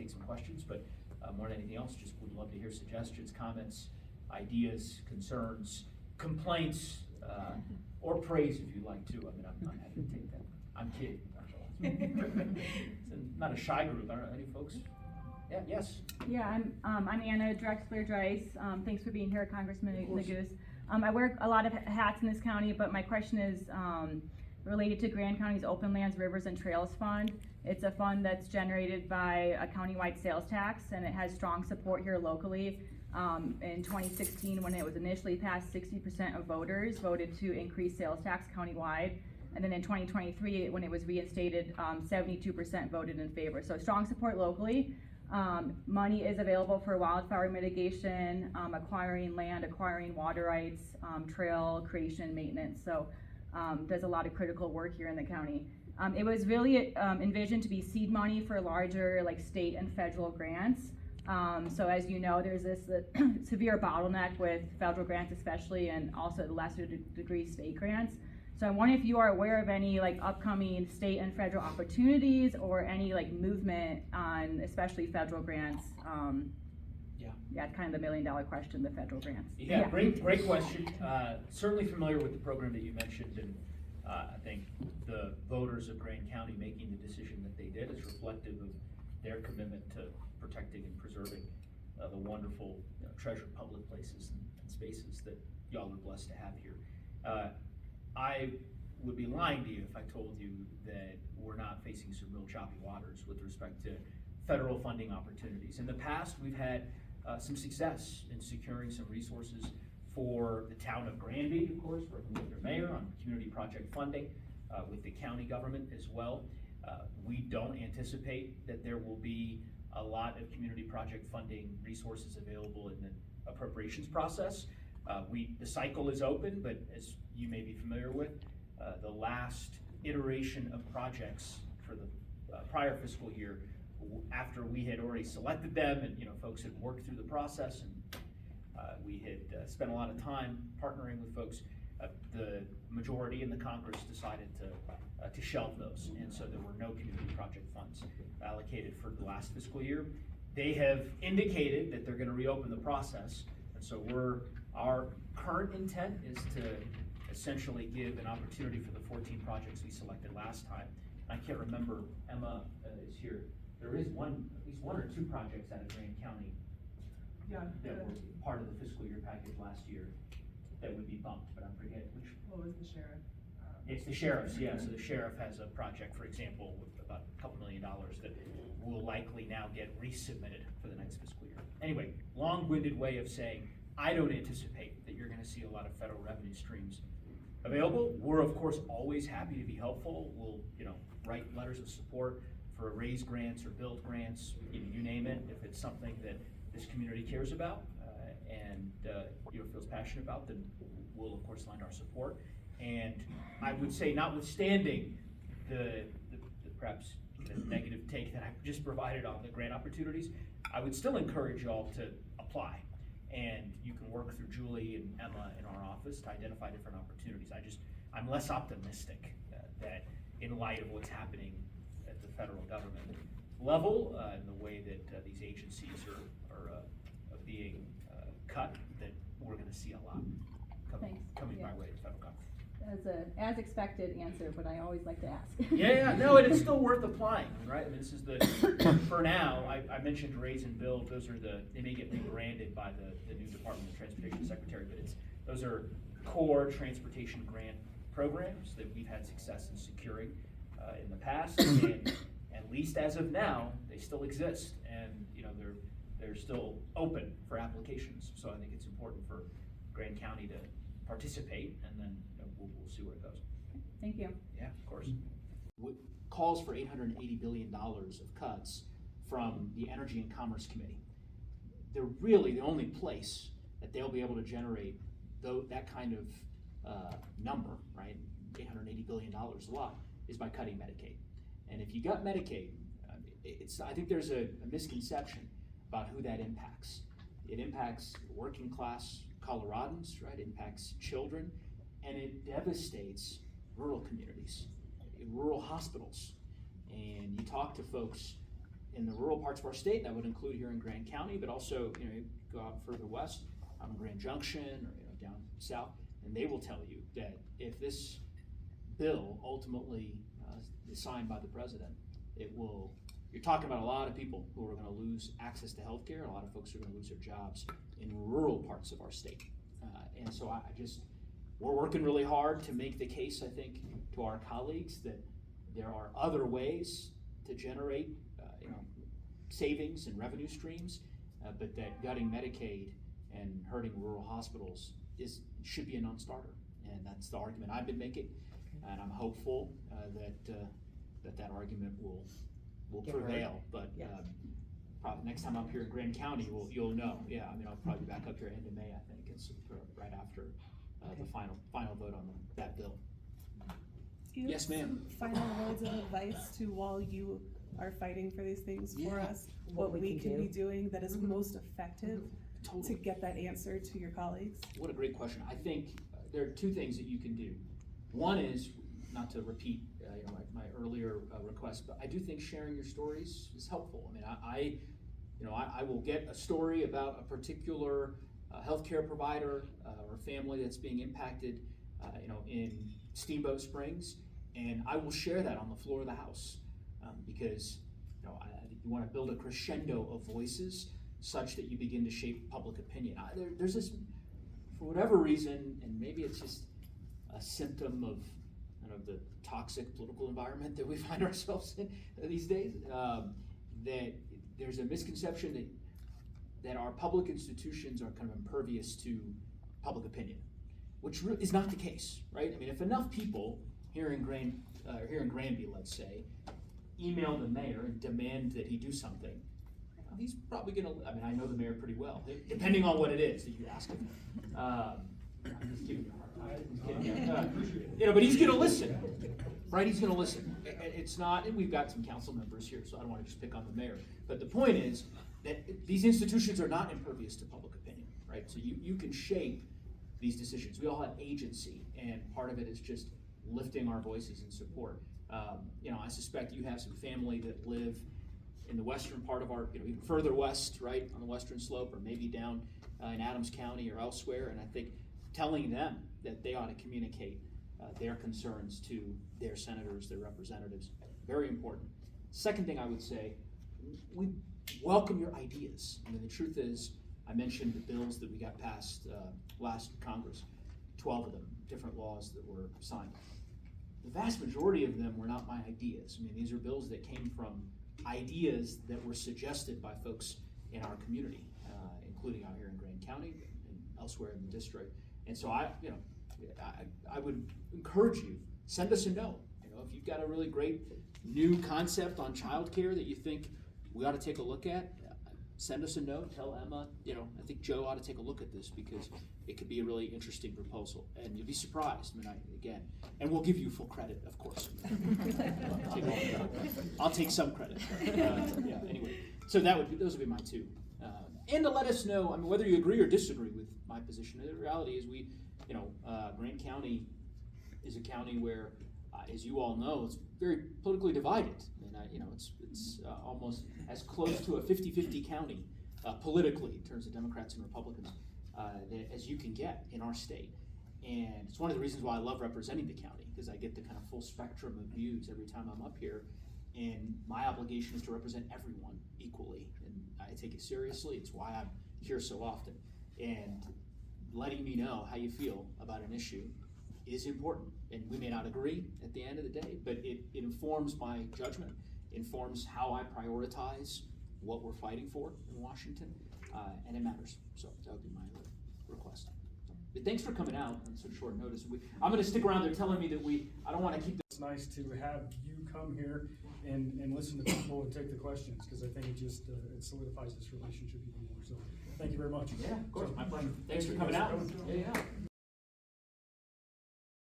take some questions, but more than anything else, just would love to hear suggestions, comments, ideas, concerns, complaints, or praise if you'd like to. I mean, I'm happy to take that. I'm kidding. It's not a shy group. I don't know, any folks? Yeah, yes. Yeah, I'm Anna Drexler-Dreiss. Thanks for being here, Congressman Neguse. I wear a lot of hats in this county, but my question is related to Grand County's Open Lands, Rivers, and Trails Fund. It's a fund that's generated by a countywide sales tax, and it has strong support here locally. In 2016, when it was initially passed, 60% of voters voted to increase sales tax countywide. And then in 2023, when it was reinstated, 72% voted in favor. So strong support locally. Money is available for wildfire mitigation, acquiring land, acquiring water rights, trail creation, maintenance. So there's a lot of critical work here in the county. It was really envisioned to be seed money for larger like state and federal grants. So as you know, there's this severe bottleneck with federal grants especially, and also the lesser degree state grants. So I'm wondering if you are aware of any like upcoming state and federal opportunities or any like movement on especially federal grants. Yeah, kind of the $1 million question, the federal grants. Yeah. Great question. Certainly familiar with the program that you mentioned, and I think the voters of Grand County making the decision that they did is reflective of their commitment to protecting and preserving the wonderful treasured public places and spaces that y'all are blessed to have here. I would be lying to you if I told you that we're not facing some real choppy waters with respect to federal funding opportunities. In the past, we've had some success in securing some resources for the town of Granby, of course, working with their mayor on community project funding, with the county government as well. We don't anticipate that there will be a lot of community project funding resources available in the appropriations process. The cycle is open, but as you may be familiar with, the last iteration of projects for the prior fiscal year, after we had already selected them and folks had worked through the process and we had spent a lot of time partnering with folks, the majority in the Congress decided to shelve those, and so there were no community project funds allocated for the last fiscal year. They have indicated that they're going to reopen the process, and so our current intent is to essentially give an opportunity for the 14 projects we selected last time. I can't remember, Emma is here. There is at least one or two projects out of Grand County that were part of the fiscal year package last year that would be bumped, but I'm forgetting which. What was the sheriff? It's the sheriff's, yeah. So the sheriff has a project, for example, with about a couple $1 million that will likely now get resubmitted for the next fiscal year. Anyway, long-winded way of saying, I don't anticipate that you're going to see a lot of federal revenue streams available. We're of course always happy to be helpful. We'll write letters of support for raise grants or build grants, you name it. If it's something that this community cares about and feels passionate about, then we'll of course lend our support. And I would say, notwithstanding the perhaps negative take that I just provided on the grant opportunities, I would still encourage y'all to apply. And you can work through Julie and Emma in our office to identify different opportunities. I'm less optimistic that in light of what's happening at the federal government level and the way that these agencies are being cut, that we're going to see a lot coming my way to federal government. That's a as expected answer, but I always like to ask. No, and it's still worth applying, right? I mean, this is for now, I mentioned raise and build. Those are they may get rebranded by the new Department of Transportation Secretary, but those are core transportation grant programs that we've had success in securing in the past, and at least as of now, they still exist, and they're still open for applications. So I think it's important for Grand County to participate, and then we'll see where it goes. Thank you. Yeah, of course. Calls for $880 billion of cuts from the Energy and Commerce Committee. They're really the only place that they'll be able to generate that kind of number, right? $880 billion a lot, is by cutting Medicaid. And if you got Medicaid, I think there's a misconception about who that impacts. It impacts working class Coloradans, right? It impacts children, and it devastates rural communities, rural hospitals. And you talk to folks in the rural parts of our state, that would include here in Grand County, but also, you go out further west, Grand Junction, or, down south, and they will tell you that if this bill ultimately is signed by the president, you're talking about a lot of people who are gonna lose access to healthcare, a lot of folks are gonna lose their jobs in rural parts of our state. And so we're working really hard to make the case, I think, to our colleagues that there are other ways to generate, savings and revenue streams, but that gutting Medicaid and hurting rural hospitals should be a non-starter. And that's the argument I've been making, and I'm hopeful that argument will prevail. But probably next time I'm here in Grand County, you'll know. Yeah, I'll probably be back up here end of May, I think. It's right after the final vote on that bill. Do you Yes, have ma'am. some final words of advice to while you are fighting for these things for Yeah. us, what we can be doing that is most effective to Totally. get that answer to your colleagues? What a great question. I think there are two things that you can do. One is, not to repeat my earlier request, but I do think sharing your stories is helpful. I will get a story about a particular healthcare provider or family that's being impacted, in Steamboat Springs, and I will share that on the floor of the House because I think you want to build a crescendo of voices such that you begin to shape public opinion. There's this, for whatever reason, and maybe it's just a symptom of the toxic political environment that we find ourselves in these days, that there's a misconception that our public institutions are kind of impervious to public opinion, which is not the case, right? If enough people here in Granby, let's say, email the mayor and demand that he do something, he's probably gonna, I know the mayor pretty well, depending on what it is that you ask him. I'm just giving you a hard time. I'm kidding. But he's gonna listen, right? He's gonna listen. It's not, and we've got some council members here, so I don't wanna just pick on the mayor. But the point is that these institutions are not impervious to public opinion, right? So you can shape these decisions. We all have agency, and part of it is just lifting our voices in support. I suspect you have some family that live in the western part of our, even further west, right, on the western slope, or maybe down in Adams County or elsewhere, and I think telling them that they ought to communicate their concerns to their senators, their representatives, very important. Second thing I would say, we welcome your ideas. The truth is, I mentioned the bills that we got passed last Congress, 12 of them, different laws that were signed. The vast majority of them were not my ideas. These are bills that came from ideas that were suggested by folks in our community, including out here in Grand County and elsewhere in the district. And so I would encourage you, send us a note. If you've got a really great new concept on childcare that you think we ought to take a look at, send us a note, tell Emma, I think Joe ought to take a look at this because it could be a really interesting proposal. And you'll be surprised, and we'll give you full credit, of course. I'll take some credit. Anyway, so those would be my two. And to let us know, whether you agree or disagree with my position. The reality is Grand County is a county where, as you all know, it's very politically divided. It's almost as close to a 50-50 county politically in terms of Democrats and Republicans as you can get in our state. And it's one of the reasons why I love representing the county, because I get the kind of full spectrum of views every time I'm up here. And my obligation is to represent everyone equally. And I take it seriously. It's why I'm here so often. And letting me know how you feel about an issue is important. And we may not agree at the end of the day, but it informs my judgment, informs how I prioritize what we're fighting for in Washington, and it matters. So that would be my request. But thanks for coming out on such short notice. I'm going to stick around. They're telling me that I don't want to keep It's nice to have you come here and listen to people and take the questions, because I think it just it solidifies this relationship even more. So thank you very much. Yeah, of course. So, My pleasure. Thanks for you coming guys out. for coming. Yeah.